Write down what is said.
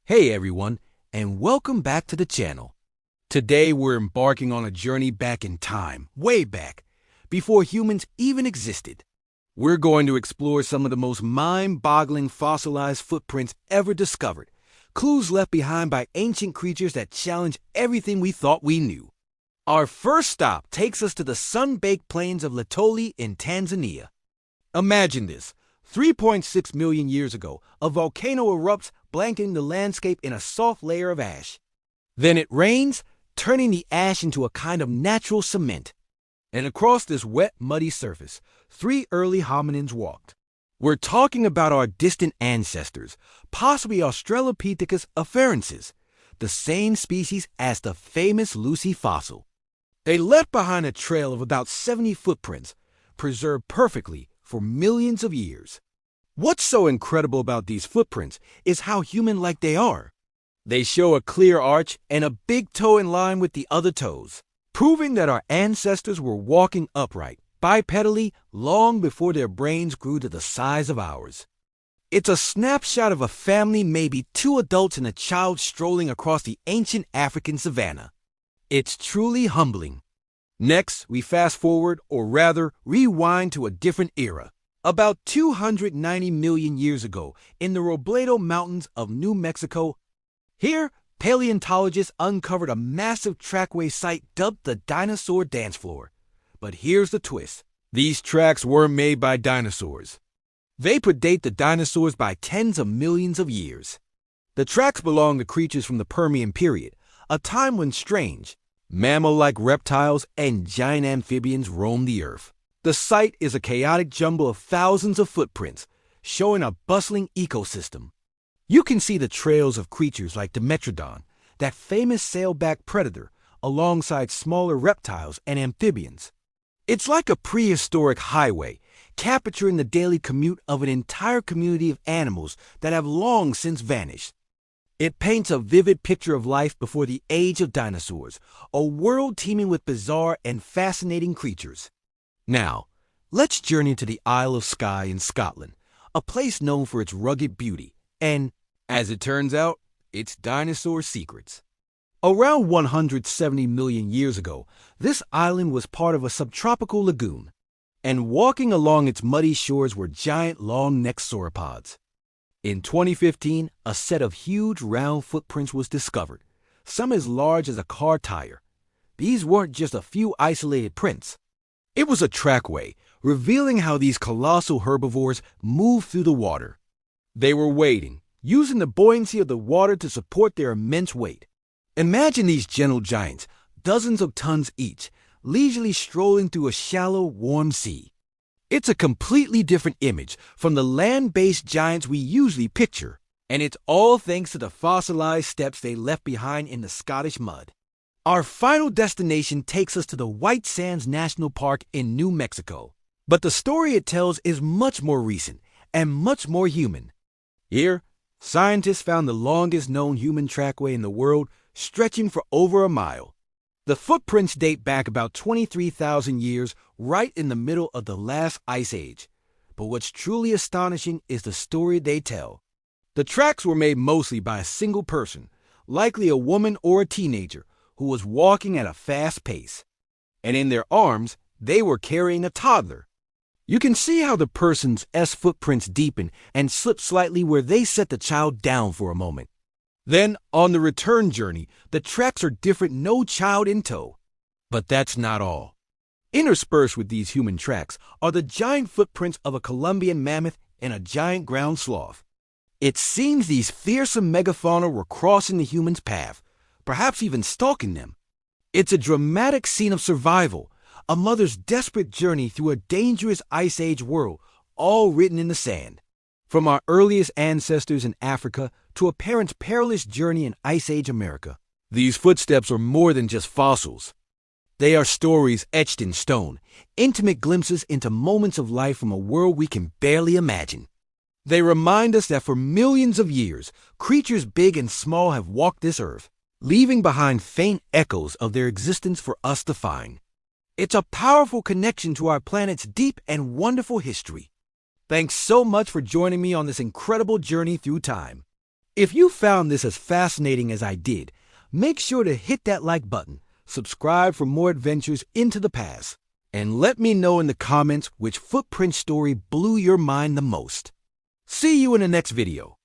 Hey everyone, and welcome back to the channel. Today we're embarking on a journey back in time, way back, before humans even existed. We're going to explore some of the most mind-boggling fossilized footprints ever discovered, clues left behind by ancient creatures that challenge everything we thought we knew. Our first stop takes us to the sun-baked plains of Litoli in Tanzania. Imagine this. 3.6 million years ago, a volcano erupts, blanketing the landscape in a soft layer of ash. Then it rains, turning the ash into a kind of natural cement. And across this wet, muddy surface, three early hominins walked. We're talking about our distant ancestors, possibly Australopithecus afarensis, the same species as the famous Lucy fossil. They left behind a trail of about 70 footprints, preserved perfectly for millions of years. What's so incredible about these footprints is how human-like they are. They show a clear arch and a big toe in line with the other toes, proving that our ancestors were walking upright, bipedally, long before their brains grew to the size of ours. It's a snapshot of a family, maybe two adults and a child strolling across the ancient African savanna. It's truly humbling. Next, we fast forward, or rather, rewind to a different era. About 290 million years ago, in the Robledo Mountains of New Mexico, here, paleontologists uncovered a massive trackway site dubbed the Dinosaur Dance Floor. But here's the twist. These tracks weren't made by dinosaurs. They predate the dinosaurs by tens of millions of years. The tracks belong to creatures from the Permian period, a time when strange, mammal-like reptiles and giant amphibians roamed the earth. The site is a chaotic jumble of thousands of footprints, showing a bustling ecosystem. You can see the trails of creatures like Dimetrodon, that famous sailback predator, alongside smaller reptiles and amphibians. It's like a prehistoric highway, capturing the daily commute of an entire community of animals that have long since vanished. It paints a vivid picture of life before the age of dinosaurs, a world teeming with bizarre and fascinating creatures. Now, let's journey to the Isle of Skye in Scotland, a place known for its rugged beauty and, as it turns out, its dinosaur secrets. Around 170 million years ago, this island was part of a subtropical lagoon, and walking along its muddy shores were giant long-necked sauropods. In 2015, a set of huge round footprints was discovered, some as large as a car tire. These weren't just a few isolated prints. It was a trackway, revealing how these colossal herbivores moved through the water. They were wading, using the buoyancy of the water to support their immense weight. Imagine these gentle giants, dozens of tons each, leisurely strolling through a shallow, warm sea. It's a completely different image from the land-based giants we usually picture, and it's all thanks to the fossilized steps they left behind in the Scottish mud. Our final destination takes us to the White Sands National Park in New Mexico. But the story it tells is much more recent and much more human. Here, scientists found the longest known human trackway in the world, stretching for over a mile. The footprints date back about 23,000 years, right in the middle of the last ice age. But what's truly astonishing is the story they tell. The tracks were made mostly by a single person, likely a woman or a teenager, who was walking at a fast pace. And in their arms, they were carrying a toddler. You can see how the person's footprints deepen and slip slightly where they set the child down for a moment. Then, on the return journey, the tracks are different, no child in tow. But that's not all. Interspersed with these human tracks are the giant footprints of a Colombian mammoth and a giant ground sloth. It seems these fearsome megafauna were crossing the humans' path, perhaps even stalking them. It's a dramatic scene of survival, a mother's desperate journey through a dangerous Ice Age world, all written in the sand. From our earliest ancestors in Africa to a parent's perilous journey in Ice Age America, these footsteps are more than just fossils. They are stories etched in stone, intimate glimpses into moments of life from a world we can barely imagine. They remind us that for millions of years, creatures big and small have walked this earth, leaving behind faint echoes of their existence for us to find. It's a powerful connection to our planet's deep and wonderful history. Thanks so much for joining me on this incredible journey through time. If you found this as fascinating as I did, make sure to hit that like button, subscribe for more adventures into the past, and let me know in the comments which footprint story blew your mind the most. See you in the next video.